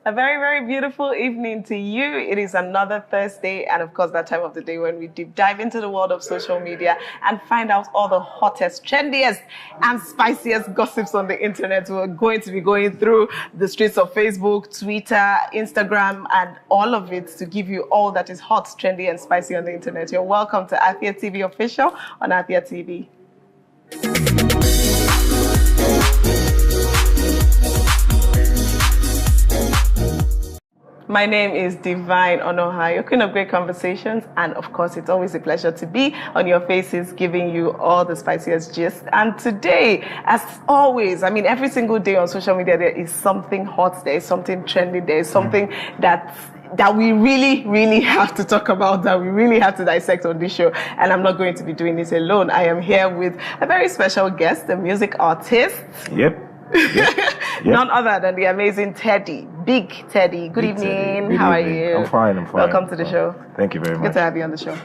A very, very beautiful evening to you. It is another Thursday, and of course, that time of the day when we deep dive into the world of social media and find out all the hottest, trendiest, and spiciest gossips on the internet. We're going to be going through the streets of Facebook, Twitter, Instagram, and all of it to give you all that is hot, trendy, and spicy on the internet. You're welcome to Afia TV Official on Afia TV. My name is Divine Onoha, your queen of great conversations, and of course, it's always a pleasure to be on your faces, giving you all the spiciest gist. And today, as always, I mean, every single day on social media, there is something hot, there is something trendy, there is something that we really have to talk about, that we really have to dissect on this show. And I'm not going to be doing this alone. I am here with a very special guest, a music artist. Yep. None other than the amazing Teddy, Big Teddy. Good evening. How are you? I'm fine. Welcome to the show. Thank you very much. Good to have you on the show.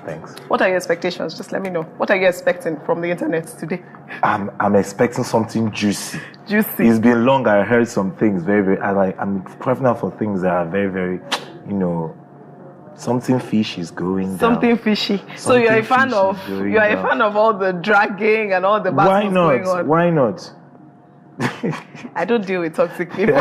Thanks. What are your expectations? Just let me know. What are you expecting from the internet today? I'm expecting something juicy. Juicy. It's been long. I heard some things I'm craving out for things that are very, something fishy is going down. Something fishy. So you're a fan of all the dragging and all the battles going on. Why not? I don't deal with toxic people.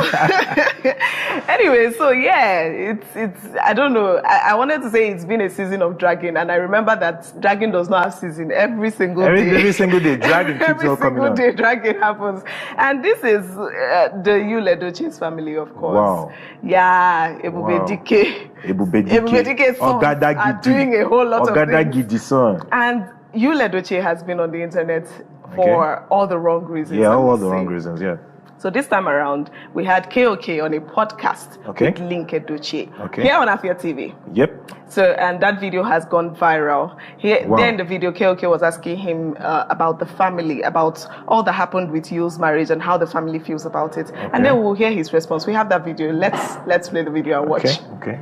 Anyway, so yeah, it's I don't know. I wanted to say it's been a season of dragging, and I remember that dragging does not have season. Every single day, dragging keeps on coming every single out. day, dragging happens. And this is the Yul Edochie's family, of course. Wow. Yeah, Ebube Dike sons are doing a whole lot of things. And Yul Edochie has been on the internet for all the wrong reasons. Yeah, all the wrong reasons, yeah. So this time around, we had KOK on a podcast with Link Edochie here on Afia TV. Yep. So, and that video has gone viral. There in the video, KOK was asking him about the family, about all that happened with Yul's marriage and how the family feels about it. And then we'll hear his response. We have that video. Let's play the video and watch. Okay.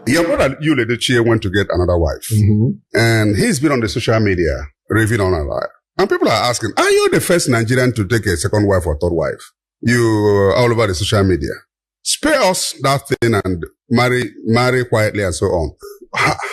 Your brother Yul Edochie went to get another wife. Mm-hmm. And he's been on the social media raving on her life. And people are asking, are you the first Nigerian to take a second wife or third wife? You all over the social media. Spare us that thing and marry quietly and so on.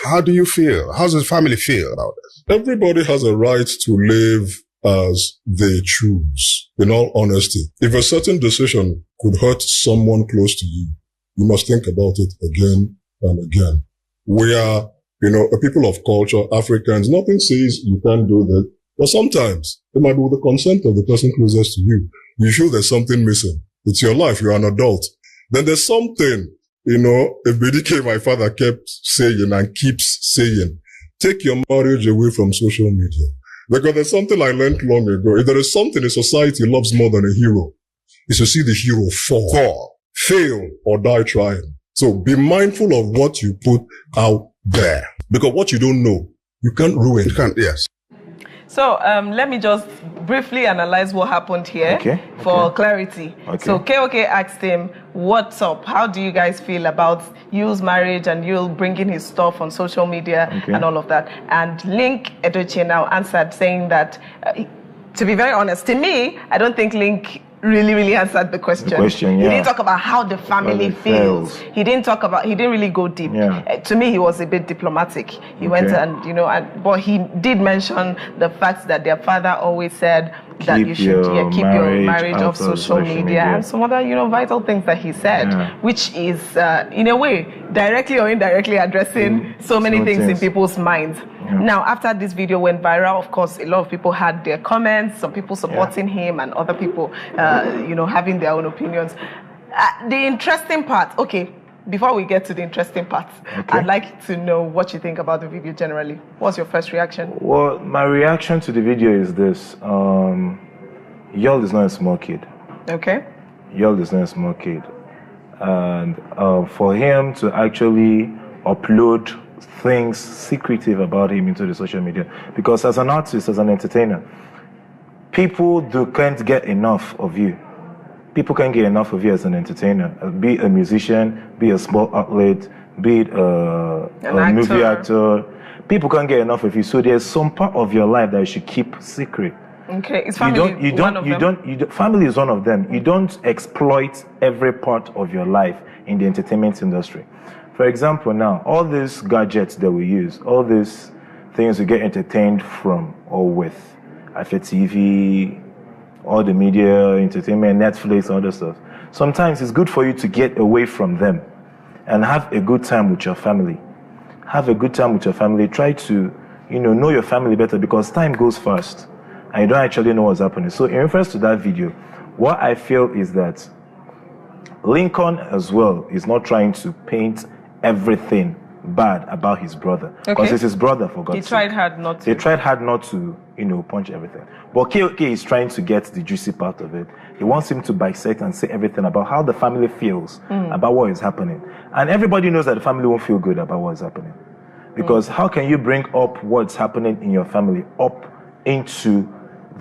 How do you feel? How does the family feel about this? Everybody has a right to live as they choose. In all honesty, if a certain decision could hurt someone close to you, you must think about it again and again. We are, a people of culture, Africans. Nothing says you can't do that. But sometimes it might be with the consent of the person closest to you. You feel there's something missing. It's your life. You're an adult. Then there's something, a BDK my father kept saying and keeps saying. Take your marriage away from social media. Because there's something I learned long ago. If there is something a society loves more than a hero, it's to see the hero fall, fail, or die trying. So be mindful of what you put out there. Because what you don't know, you can't ruin. You can't, yes. So let me just briefly analyze what happened here for clarity. So KOK asked him, what's up? How do you guys feel about Yul's marriage and Yul bringing his stuff on social media and all of that? And Link Edochie now answered saying that, to be very honest, to me, I don't think Link really answered the question. He didn't talk about how the family feels. He didn't really go deep. To me, he was a bit diplomatic. He went and, but he did mention the fact that their father always said that you should keep your marriage off social media and some other, vital things that he said, which is, in a way, directly or indirectly addressing so many things in people's minds. Now, after this video went viral, of course, a lot of people had their comments, some people supporting him and other people, having their own opinions. The interesting part, before we get to the interesting part, I'd like to know what you think about the video generally. What's your first reaction? Well, my reaction to the video is this. Yul is not a small kid. Okay. Yul is not a small kid. And for him to actually upload things secretive about him into the social media, because as an artist, as an entertainer, people can't get enough of you. People can't get enough of you as an entertainer. Be it a musician, be a sport athlete, be it a movie actor. People can't get enough of you. So there's some part of your life that you should keep secret. Okay, is family one of them? Family is one of them. You don't exploit every part of your life in the entertainment industry. For example, now, all these gadgets that we use, all these things we get entertained from or with, Afia TV, all the media, entertainment, Netflix, all that stuff. Sometimes it's good for you to get away from them and have a good time with your family. Have a good time with your family. Try to, know your family better, because time goes fast and you don't actually know what's happening. So in reference to that video, what I feel is that Lincoln as well is not trying to paint everything bad about his brother, because it's his brother, for God's sake. He tried hard not to. They tried hard not to, punch everything. But KOK is trying to get the juicy part of it. He wants him to bisect and say everything about how the family feels about what is happening. And everybody knows that the family won't feel good about what is happening. Because how can you bring up what's happening in your family up into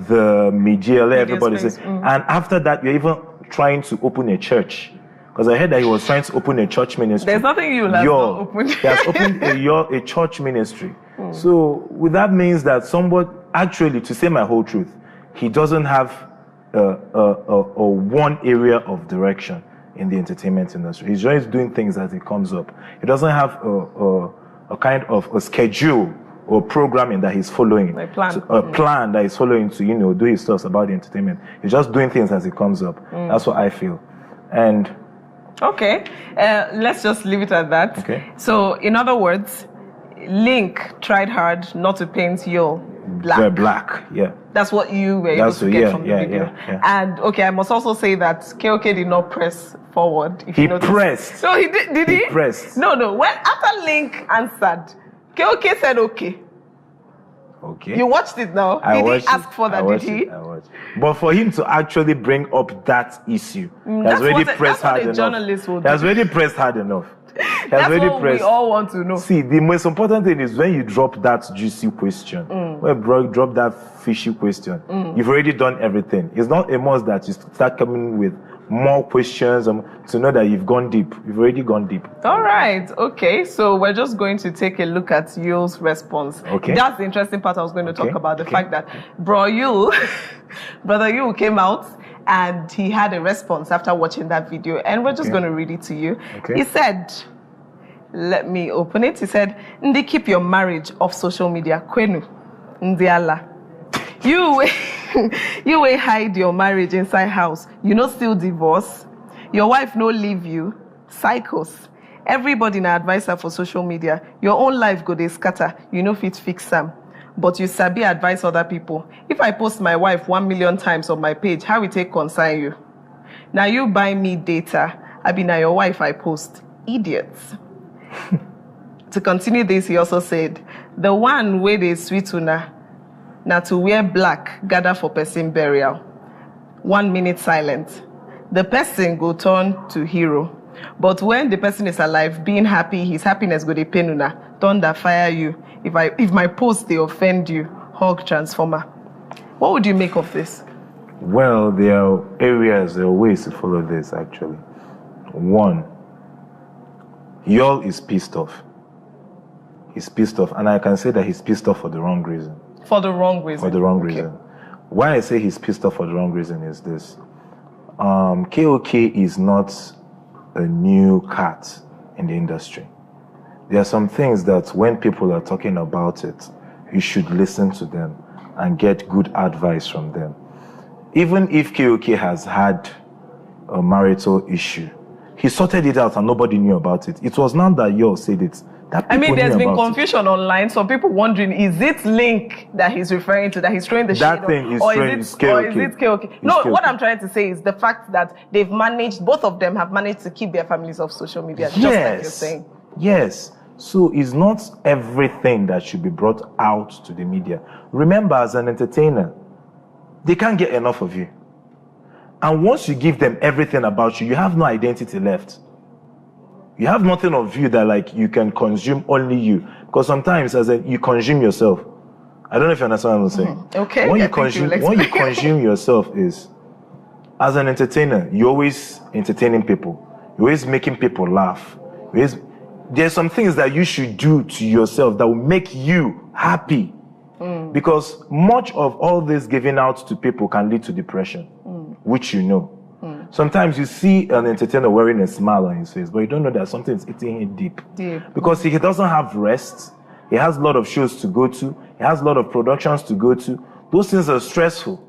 the media, let everybody say, and after that you're even trying to open a church? Because I heard that he was trying to open a church ministry. There's nothing you have not opened. He has opened a church ministry. So that means that somebody, actually, to say my whole truth, he doesn't have a one area of direction in the entertainment industry. He's just doing things as it comes up. He doesn't have a kind of a schedule or programming that he's following. A plan. Plan that he's following to, do his stuff about the entertainment. He's just doing things as it comes up. That's what I feel. And okay, let's just leave it at that. Okay. So, in other words, Link tried hard not to paint Yul black. They're black, yeah. That's what you were able to get from the video. Yeah. And, okay, I must also say that KOK did not press forward. If he you notice. Pressed. No, he did. Did he? He pressed. No. When after Link answered, KOK said okay. Okay. You watched it now. He didn't ask for that, did he? I watched. But for him to actually bring up that issue, that's already pressed hard enough. That's already pressed hard enough. That's what we all want to know. See, the most important thing is when you drop that juicy question, when you drop that fishy question, you've already done everything. It's not a must that you start coming with more questions to know that you've gone deep. You've already gone deep. All right. Okay. So we're just going to take a look at Yul's response. Okay. That's the interesting part I was going to talk about. The fact that Brother Yul came out and he had a response after watching that video. And we're just going to read it to you. Okay. He said, let me open it. He said, Ndi, keep your marriage off social media. Kwenu. Ndiala. You will hide your marriage inside house. You no still divorce. Your wife no leave you. Cycles. Everybody na advisor for social media. Your own life go dey scatter. You no fit fix them. But you sabi advise other people. If I post my wife 1 million times on my page, how it take concern you? Now you buy me data. I be na your wife I post. Idiots. To continue this, he also said, the one way they sweet una, na to wear black, gather for person burial. 1 minute silence. The person go turn to hero. But when the person is alive, being happy, his happiness go dey pain una, thunder fire you. If my post they offend you, hug transformer. What would you make of this? Well, there are ways to follow this actually. One, Yul is pissed off. He's pissed off, and I can say that he's pissed off for the wrong reason. For the wrong reason? For the wrong reason. Why I say he's pissed off for the wrong reason is this. KOK is not a new cat in the industry. There are some things that when people are talking about it, you should listen to them and get good advice from them. Even if KOK has had a marital issue, he sorted it out and nobody knew about it. It was not that Yul said it. There's been confusion online. Some people wondering, is it Link that he's referring to, that he's throwing the shade on? That thing is KOK? No, what I'm trying to say is the fact that they've managed, both of them have managed to keep their families off social media, just like you're saying. Yes. So it's not everything that should be brought out to the media. Remember, as an entertainer, they can't get enough of you. And once you give them everything about you, you have no identity left. You have nothing of you that you can consume only you. Because sometimes you consume yourself. I don't know if you understand what I'm saying. Okay. When you consume yourself is, as an entertainer, you're always entertaining people. You're always making people laugh. There's some things that you should do to yourself that will make you happy. Because much of all this giving out to people can lead to depression, which you know. Sometimes you see an entertainer wearing a smile on his face, but you don't know that something's eating him deep. Because he doesn't have rest. He has a lot of shows to go to. He has a lot of productions to go to. Those things are stressful.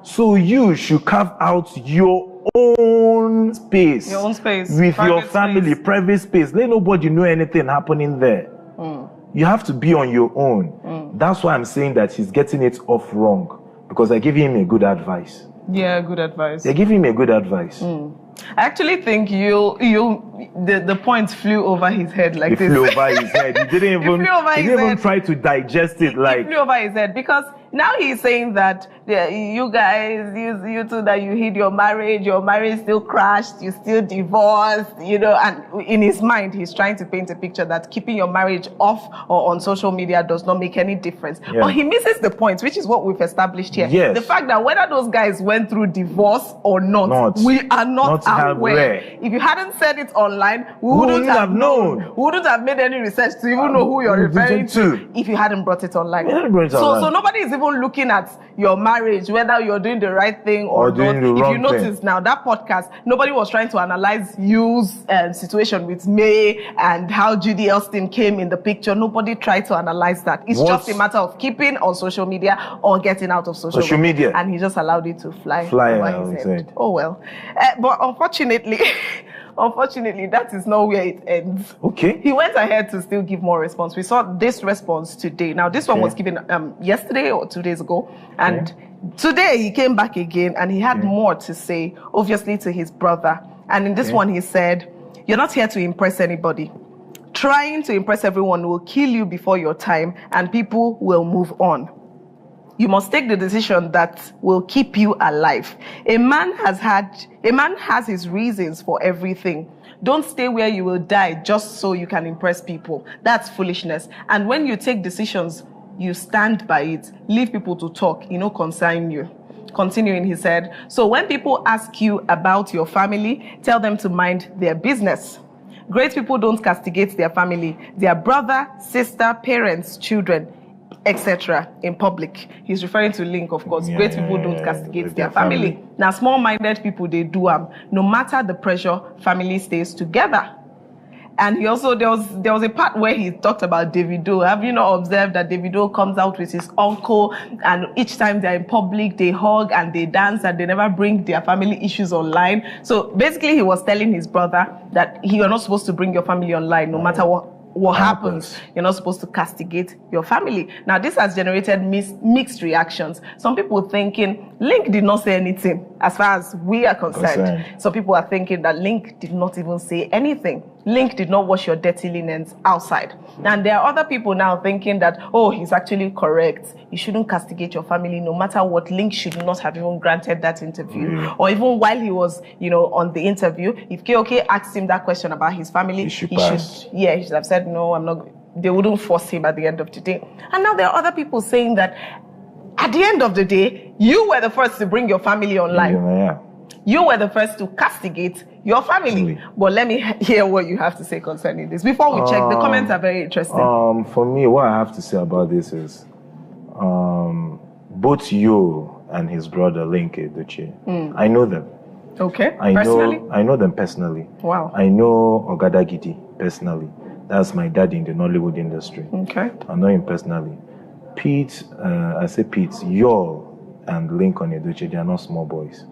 So you should carve out your own space. Your own space. With your family, private space. Let nobody know anything happening there. You have to be on your own. That's why I'm saying that he's getting it off wrong. Because I give him a good advice. Yeah, good advice. They give him a good advice. I actually think the points flew over his head like this. Flew over his head. He didn't even try to digest it. It flew over his head because now he's saying that you guys, you two, that you hid your marriage still crashed, you still divorced, and in his mind, he's trying to paint a picture that keeping your marriage off or on social media does not make any difference. Yeah. But he misses the point, which is what we've established here. Yes. The fact that whether those guys went through divorce or not. We are not aware. If you hadn't said it online, we wouldn't have known. We wouldn't have made any research to even know who you're referring to if you hadn't brought it online. So nobody is even looking at your marriage, whether you're doing the right thing or not. If you notice now, that podcast, nobody was trying to analyze Yu's situation with May and how Judy Elston came in the picture. Nobody tried to analyze that. It's just a matter of keeping on social media or getting out of social media. And he just allowed it to fly over his head. Oh well. But unfortunately, that is not where it ends. Okay. He went ahead to still give more response. We saw this response today. Now, this one was given yesterday or 2 days ago. And today he came back again and he had more to say, obviously to his brother. And in this one, he said, "You're not here to impress anybody. Trying to impress everyone will kill you before your time and people will move on. You must take the decision that will keep you alive. A man has his reasons for everything. Don't stay where you will die just so you can impress people. That's foolishness. And when you take decisions, you stand by it. Leave people to talk, concern you." Continuing, he said, "So when people ask you about your family, tell them to mind their business. Great people don't castigate their family, their brother, sister, parents, children, etc. in public." He's referring to Link, of course. Great people don't castigate their family. Now, small-minded people, they do no matter the pressure, family stays together. And he also, there was a part where he talked about Davido. Have you not observed that Davido comes out with his uncle and each time they're in public, they hug and they dance and they never bring their family issues online? So basically he was telling his brother that you're not supposed to bring your family online no matter what happens. You're not supposed to castigate your family. Now, this has generated mixed reactions. Some people thinking Link did not say anything as far as we are concerned. Some people are thinking that Link did not even say anything. Link did not wash your dirty linens outside. And there are other people now thinking that, he's actually correct. You shouldn't castigate your family no matter what. Link should not have even granted that interview. Or even while he was, on the interview, if KOK asked him that question about his family, he should have said, no, I'm not. They wouldn't force him at the end of the day. And now there are other people saying that at the end of the day, you were the first to bring your family online. You were the first to castigate your family. But let me hear what you have to say concerning this. Before we check, the comments are very interesting. For me, what I have to say about this is both you and his brother, Link Edochie, I know them. Okay, personally? I know them personally. Wow. I know Ogadagidi personally. That's my dad in the Nollywood industry. Okay. I know him personally. Pete, Yul and Lincoln Edochie, they are not small boys.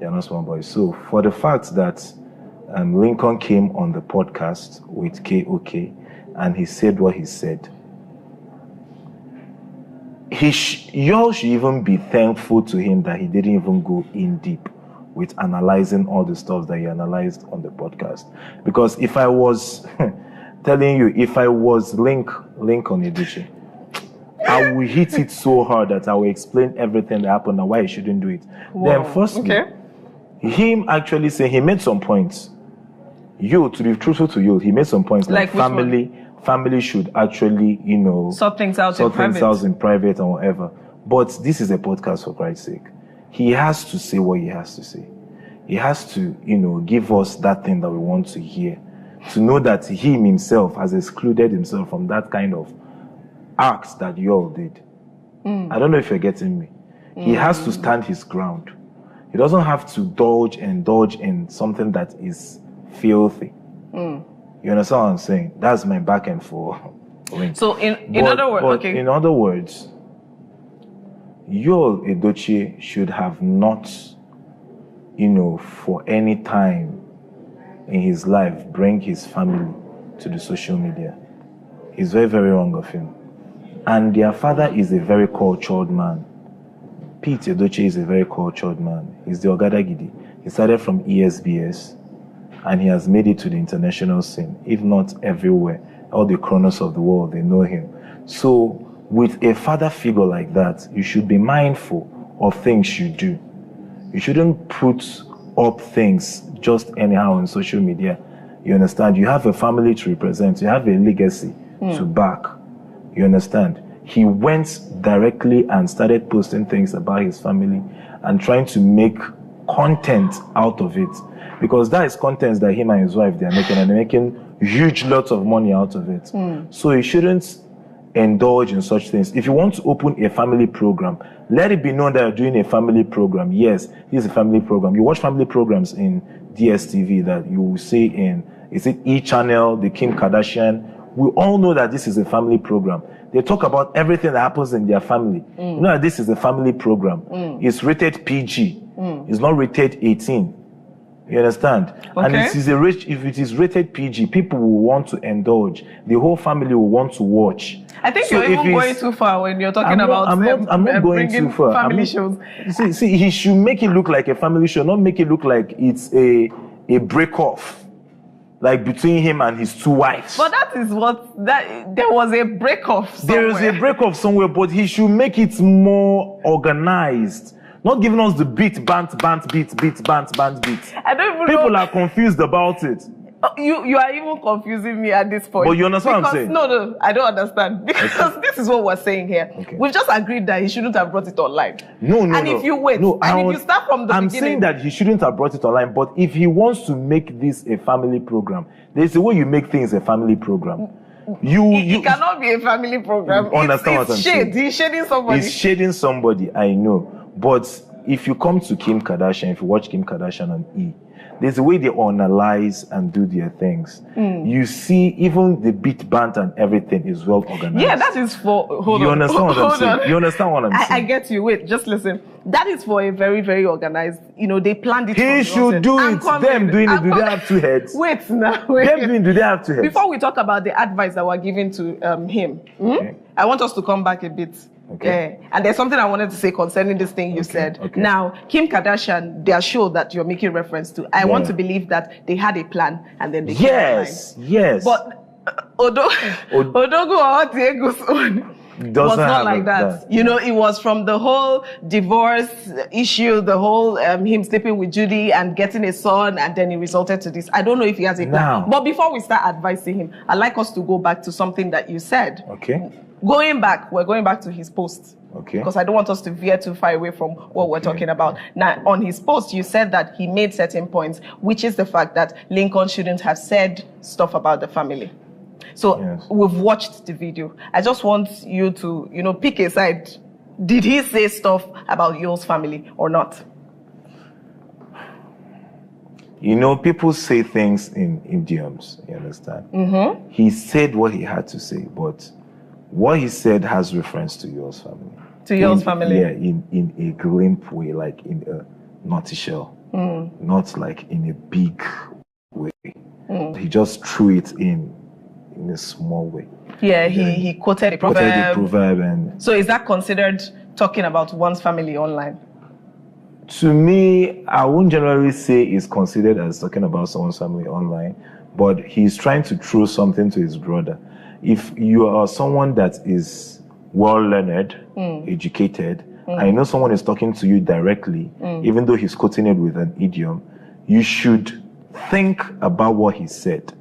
They are not small boys. So for the fact that Lincoln came on the podcast with KOK and he said what he said, Yul should even be thankful to him that he didn't even go in deep with analyzing all the stuff that he analyzed on the podcast. Because if I was telling you, if I was Lincoln Edochie, I will hit it so hard that I will explain everything that happened and why he shouldn't do it. Wow. Then firstly, him actually saying he made some points. To be truthful to you, he made some points like family should actually, sort things out in private and whatever. But this is a podcast, for Christ's sake. He has to say what he has to say. He has to, give us that thing that we want to hear. To know that he himself has excluded himself from that kind of acts that you all did. I don't know if you're getting me. He has to stand his ground. He doesn't have to indulge in something that is filthy. You understand what I'm saying? That's my back end for. So in other words, okay. In other words, Yul Edochie should have not, for any time in his life, bring his family to the social media. It's very, very wrong of him. And their father is a very cultured man. Pete Edochie is a very cultured man. He's the Ogadagidi. He started from ESBS, and he has made it to the international scene, if not everywhere. All the corners of the world, they know him. So, with a father figure like that, you should be mindful of things you do. You shouldn't put up things just anyhow on social media. You understand? You have a family to represent. You have a legacy to back. You understand? He went directly and started posting things about his family and trying to make content out of it. Because that is content that him and his wife, they are making, and they're making huge lots of money out of it. So he shouldn't indulge in such things. If you want to open a family program, let it be known that you're doing a family program. Yes, this is a family program. You watch family programs in DSTV that you will see in, is it E! Channel, the Kim Kardashian? We all know that this is a family program. They talk about everything that happens in their family. You know that this is a family program. It's rated PG. It's not rated 18. You understand? Okay. And if it is rated PG, people will want to indulge. The whole family will want to watch. I think you're even going too far when you're talking about I'm not going too far. Family shows. See, he should make it look like a family show, not make it look like it's a break-off, like between him and his two wives. But there was a break-off somewhere. There is a break-off somewhere, but he should make it more organized. Not giving us the beat. I don't even People know. Are confused about it. You are even confusing me at this point. But you understand what I'm saying? No, I don't understand. Because this is what we're saying here. Okay. We've just agreed that he shouldn't have brought it online. No. And if you wait, if you start from the beginning. I'm saying that he shouldn't have brought it online, but if he wants to make this a family program, there's a way you make things a family program. It cannot be a family program. Understand what I'm saying? He's shading somebody. He's shading somebody, I know. But if you come to Kim Kardashian, if you watch Kim Kardashian on E!, there's a way they analyze and do their things. You see, even the beat band and everything is well organized. Yeah, that is for... You understand what I'm saying? You understand what I'm saying? I get you. Wait, just listen. That is for a very, very organized... they planned it. He should do it. Them doing it. Do they have two heads? Wait now. Them do they have two heads? Before we talk about the advice that we're giving to him, okay. I want us to come back a bit. Okay. And there's something I wanted to say concerning this thing you said. Okay. Now, Kim Kardashian, their show that you're making reference to, I want to believe that they had a plan and then they came Yes. But Odogu or Diego's own was not like that. It was from the whole divorce issue, the whole him sleeping with Judy and getting a son, and then it resulted to this. I don't know if he has a plan. But before we start advising him, I'd like us to go back to something that you said. Okay. We're going back to his post. Okay. Because I don't want us to veer too far away from what we're talking about. Now, on his post, you said that he made certain points, which is the fact that Lincoln shouldn't have said stuff about the family. So we've watched the video. I just want you to, pick a side. Did he say stuff about Yul's family or not? People say things in idioms, you understand? He said what he had to say, but what he said has reference to Yul's family. To Yul's family? Yeah, in a glimpse way, like in a nutshell. Not like in a big way. He just threw it in a small way. Yeah, he quoted a proverb. And so is that considered talking about one's family online? To me, I wouldn't generally say it's considered as talking about someone's family online, but he's trying to throw something to his brother. If you are someone that is well-learned, educated, and someone is talking to you directly, even though he's quoting it with an idiom, you should think about what he said.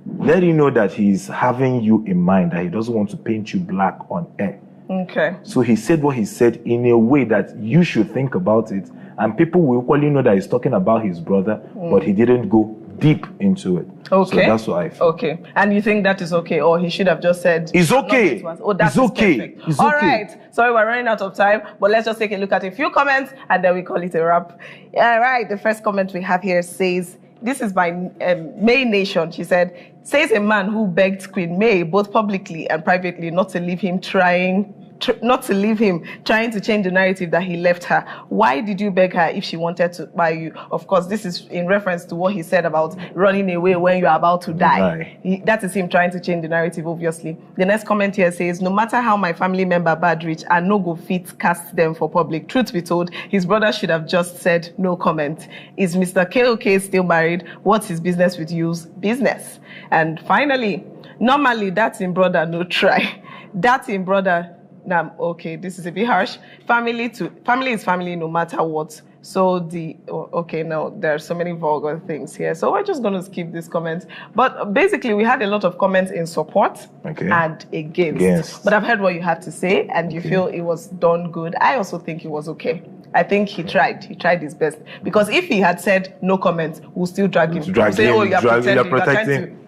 Let him know that he's having you in mind, that he doesn't want to paint you black on air. Okay. So he said what he said in a way that you should think about it, and people will equally know that he's talking about his brother, but he didn't go deep into it. Okay. So that's what I feel. Okay. And you think that is okay, or he should have just said it's okay. Oh, that's okay. It's all okay. Right. Sorry, we're running out of time, but let's just take a look at a few comments and then we call it a wrap. All right. The first comment we have here says, this is by May Nation. She said, says a man who begged Queen May both publicly and privately not to leave him trying to change the narrative that he left her. Why did you beg her if she wanted to buy you? Of course, this is in reference to what he said about running away when you're about to die. That is him trying to change the narrative, obviously. The next comment here says, no matter how my family member bad rich, I no go fit cast them for public. Truth be told, his brother should have just said no comment. Is Mr. KOK still married? What's his business with you's business? And finally, normally that's in brother, no try. That's in brother. Now, okay, this is a bit harsh. Family is family no matter what. So there are so many vulgar things here. So we're just going to skip this comment. But basically, we had a lot of comments in support and against. But I've heard what you have to say, and you feel it was done good. I also think it was okay. I think he tried. He tried his best. Because if he had said no comment, we'll still drag him. Say, oh, you're protecting.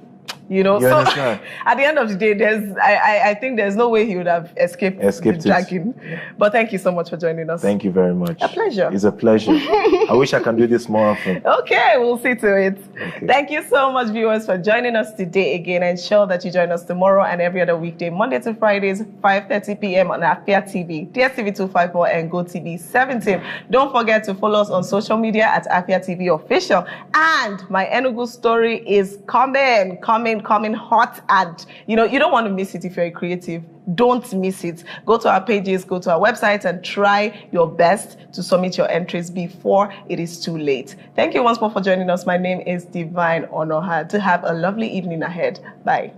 You know, so at the end of the day, I think there's no way he would have escaped the dragging. But thank you so much for joining us. Thank you very much. A pleasure. It's a pleasure. I wish I can do this more often. Okay, we'll see to it. Okay. Thank you so much, viewers, for joining us today again. Ensure that you join us tomorrow and every other weekday, Monday to Fridays, 5:30 p.m. on Afia TV, DSTV 254, and GoTV 17. Don't forget to follow us on social media at Afia TV Official. And my Enugu story is coming hot, and you don't want to miss it. If you're a creative, don't miss it. Go to our pages, go to our website, and try your best to submit your entries before it is too late. Thank you once more for joining us. My name is Divine Onoha. To have a lovely evening ahead. Bye.